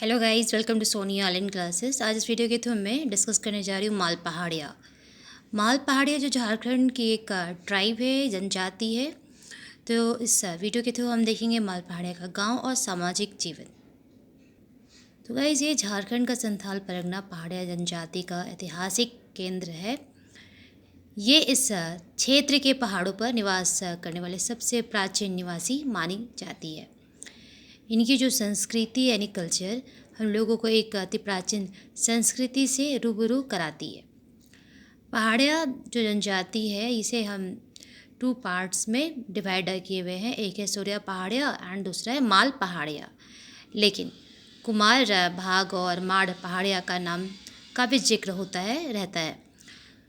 Hello guys, welcome to Sonia online classes. आज इस video के थ्रू मैं डिस्कस करने जा रही हूँ माल पहाड़िया। माल पहाड़िया जो झारखंड की एक ट्राइब है, जनजाति है। तो इस वीडियो के थ्रू हम देखेंगे माल पहाड़िया का गांव और सामाजिक जीवन। तो गाइस, ये झारखंड का संथाल परगना पहाड़िया जनजाति का ऐतिहासिक केंद्र है। ये इस क्षेत्र के पहाड़ों पर निवास करने वाले सबसे प्राचीन निवासी मानी जाती है। इनकी जो संस्कृति यानी कल्चर हम लोगों को एक अति प्राचीन संस्कृति से रूबरू कराती है। पहाड़िया जो जनजाति है इसे हम 2 पार्ट्स में डिवाइड किए हुए हैं। एक है सूर्या पहाड़िया एंड दूसरा है माल पहाड़िया। लेकिन कुमार भाग और माड़ पहाड़िया का नाम का भी जिक्र रहता है।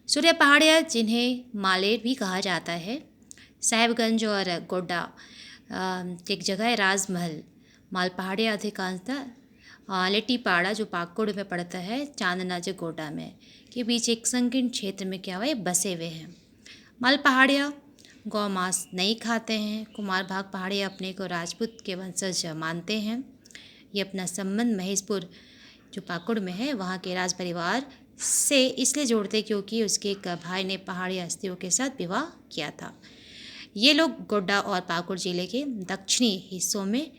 सूर्या पहाड़िया जिन्हें मालेर भी कहा जाता है, साहिबगंज और गोड्डा एक जगह है राजमहल। माल पहाड़िया अधिकांशतः लेटीपाड़ा जो पाकुड़ में पड़ता है, चांदनाजे गोड्डा में के बीच एक संकीर्ण क्षेत्र में क्या हुआ है बसे हुए हैं। माल पहाड़िया गौ मांस नहीं खाते हैं। कुमार भाग पहाड़िया अपने को राजपूत के वंशज मानते हैं। ये अपना संबंध महेशपुर जो पाकुड़ में है वहाँ के राज परिवार से इसलिए जोड़ते क्योंकि उसके एक भाई ने पहाड़ी हस्तियों के साथ विवाह किया था। ये लोग गोड्डा और पाकुड़ जिले के दक्षिणी हिस्सों में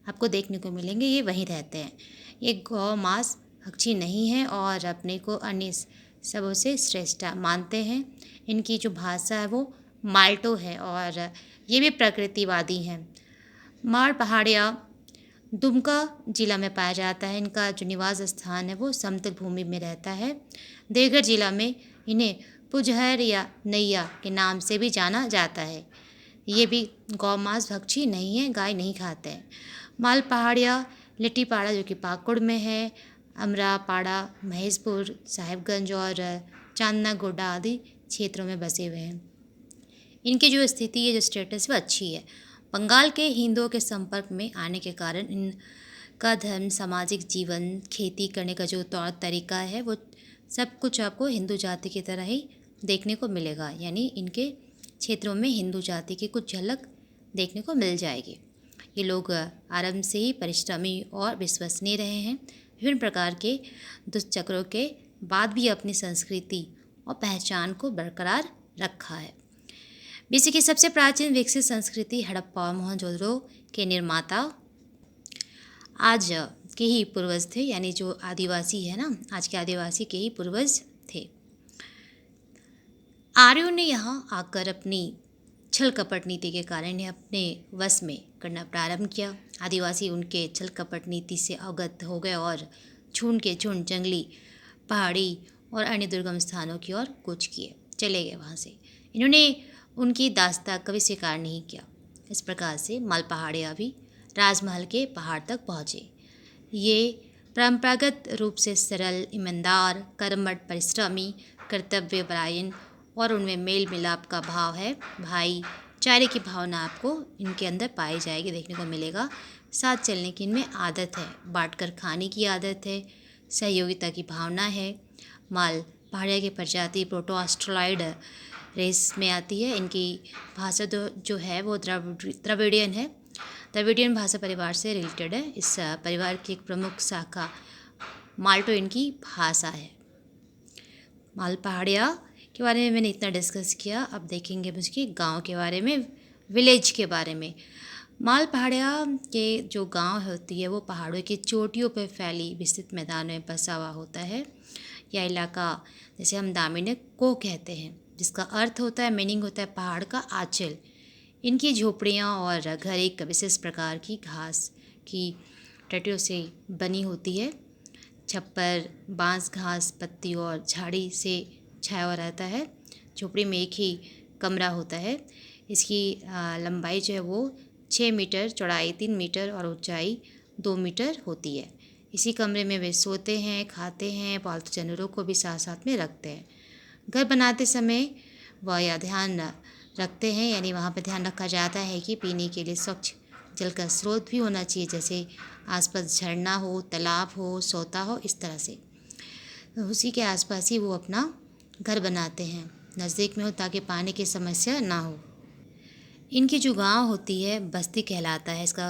आपको देखने को मिलेंगे, ये वहीं रहते हैं। ये गौ मांस भक्षी नहीं है और अपने को अन्य सबों से श्रेष्ठ मानते हैं। इनकी जो भाषा है वो माल्टो है और ये भी प्रकृतिवादी हैं। माड़ पहाड़िया दुमका जिला में पाया जाता है। इनका जो निवास स्थान है वो समतल भूमि में रहता है। देवघर जिला में इन्हें पुजहर या नैया के नाम से भी जाना जाता है। ये भी गौ मांस भक्षी नहीं है, गाय नहीं खाते हैं। माल पहाड़िया लिट्टीपाड़ा जो कि पाकुड़ में है, अमरापाड़ा, महेशपुर, साहिबगंज और चांदना गोड्डा आदि क्षेत्रों में बसे हुए हैं। इनकी जो स्थिति है, जो स्टेटस वो अच्छी है। बंगाल के हिंदुओं के संपर्क में आने के कारण इनका धर्म, सामाजिक जीवन, खेती करने का जो तौर तरीका है वो सब कुछ आपको हिंदू जाति की तरह ही देखने को मिलेगा। यानी इनके क्षेत्रों में हिंदू जाति की कुछ झलक देखने को मिल जाएगी। ये लोग आरंभ से ही परिश्रमी और विश्वसनीय रहे हैं। विभिन्न प्रकार के दुष्चक्रों के बाद भी अपनी संस्कृति और पहचान को बरकरार रखा है। विश्व की सबसे प्राचीन विकसित संस्कृति हड़प्पा और मोहनजोदड़ो के निर्माता आज के ही पूर्वज थे। यानी जो आदिवासी है ना, आज के आदिवासी के ही पूर्वज थे। आर्यों ने यहाँ आकर अपनी छल कपट नीति के कारण इन्हें अपने वश में करना प्रारंभ किया। आदिवासी उनके छल कपट नीति से अवगत हो गए और झुंड के झुंड जंगली, पहाड़ी और अन्य दुर्गम स्थानों की ओर कूच किए चले गए। वहाँ से इन्होंने उनकी दास्ता कभी स्वीकार नहीं किया। इस प्रकार से माल पहाड़िया भी राजमहल के पहाड़ तक पहुँचे। ये परंपरागत रूप से सरल, ईमानदार, कर्मठ, परिश्रमी, कर्तव्यपरायण और उनमें मेल मिलाप का भाव है। भाईचारे की भावना आपको इनके अंदर पाई जाएगी, देखने को मिलेगा। साथ चलने की इनमें आदत है, बांटकर खाने की आदत है, सहयोगिता की भावना है। माल पहाड़िया की प्रजाति प्रोटो ऑस्ट्रेलॉइड रेस में आती है। इनकी भाषा जो है वो द्रविडियन है। द्रविडियन भाषा परिवार से रिलेटेड है। इस परिवार की एक प्रमुख शाखा माल्टो इनकी भाषा है। माल पहाड़िया के बारे में मैंने इतना डिस्कस किया। अब देखेंगे उसके गांव के बारे में, विलेज के बारे में। माल पहाड़िया के जो गांव होती है वो पहाड़ों की चोटियों पर फैली विस्तृत मैदान में बसा हुआ होता है। यह इलाका जैसे हम दामिने को कहते हैं, जिसका अर्थ होता है, मीनिंग होता है पहाड़ का आंचल। इनकी झोपड़ियाँ और घर एक विशेष प्रकार की घास की टटियों से बनी होती है। छप्पर बांस, घास, पत्ती और झाड़ी से छाया हुआ रहता है। झोपड़ी में एक ही कमरा होता है। इसकी लंबाई जो है वो 6 मीटर, चौड़ाई 3 मीटर और ऊंचाई 2 मीटर होती है। इसी कमरे में वे सोते हैं, खाते हैं, पालतू जानवरों को भी साथ साथ में रखते हैं। घर बनाते समय वह यह ध्यान रखते हैं, यानी वहाँ पर ध्यान रखा जाता है कि पीने के लिए स्वच्छ जल का स्रोत भी होना चाहिए, जैसे आसपास झरना हो, तालाब हो, सोता हो, इस तरह से। उसी के आसपास ही वो अपना घर बनाते हैं, नज़दीक में हो ताकि पानी की समस्या ना हो। इनकी जो गांव होती है बस्ती कहलाता है। इसका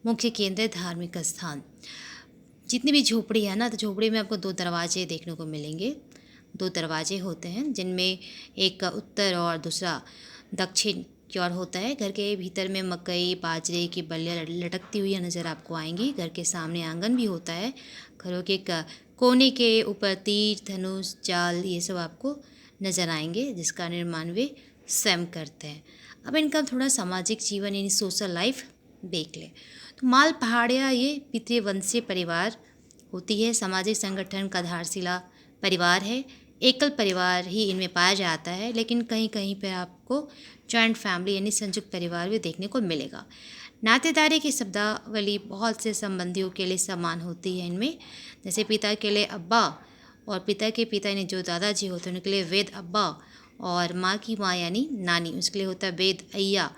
मुख्य केंद्र है धार्मिक स्थान। जितनी भी झोपड़ी है ना, तो झोपड़ी में आपको 2 दरवाजे देखने को मिलेंगे। 2 दरवाजे होते हैं जिनमें एक का उत्तर और दूसरा दक्षिण की ओर होता है। घर के भीतर में मकई बाजरे की बल्लियाँ लटकती हुई नज़र आपको आएंगी। घर के सामने आंगन भी होता है। घरों के कोने के ऊपर तीर धनुष जाल ये सब आपको नज़र आएंगे, जिसका निर्माण वे स्वयं करते हैं। अब इनका थोड़ा सामाजिक जीवन यानी सोशल लाइफ देख लें। तो माल पहाड़िया ये पितृवंशीय परिवार होती है। सामाजिक संगठन का आधारशिला परिवार है। एकल परिवार ही इनमें पाया जाता है, लेकिन कहीं कहीं पर आपको जॉइंट फैमिली यानी संयुक्त परिवार भी देखने को मिलेगा। नातेदारी की शब्दावली बहुत से संबंधियों के लिए समान होती है इनमें। जैसे पिता के लिए अब्बा और पिता के पिता यानी जो दादाजी होते हैं उनके लिए वेद अब्बा, और माँ की माँ यानी नानी उसके लिए होता है वेद अय्या।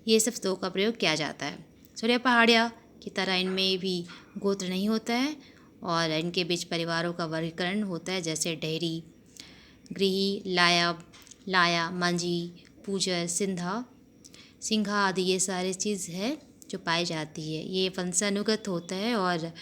ये सब शब्दों का प्रयोग किया जाता है। सूर्य पहाड़िया की तरह इनमें भी गोत्र नहीं होता है और इनके बीच परिवारों का वर्गीकरण होता है, जैसे डेहरी, गृही, लाया, मांझी, पूजर, सिंघा आदि ये सारी चीज़ है जो पाई जाती है। ये वंशानुगत होता है और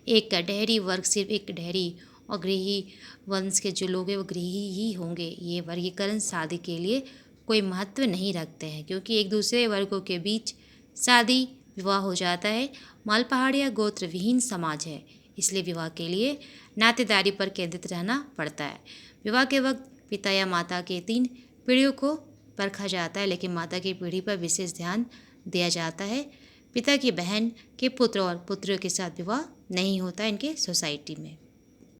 एक डेहरी वर्ग सिर्फ एक डेहरी और गृही वंश के जो लोग हैं वो गृही ही होंगे। ये वर्गीकरण शादी के लिए कोई महत्व नहीं रखते हैं, क्योंकि एक दूसरे वर्गों के बीच शादी विवाह हो जाता है। माल पहाड़िया गोत्र विहीन समाज है, इसलिए विवाह के लिए नातेदारी पर केंद्रित रहना पड़ता है। विवाह के वक्त पिता या माता के 3 पीढ़ियों को परखा जाता है, लेकिन माता की पीढ़ी पर विशेष ध्यान दिया जाता है। पिता की बहन के पुत्र और पुत्रियों के साथ विवाह नहीं होता इनके सोसाइटी में।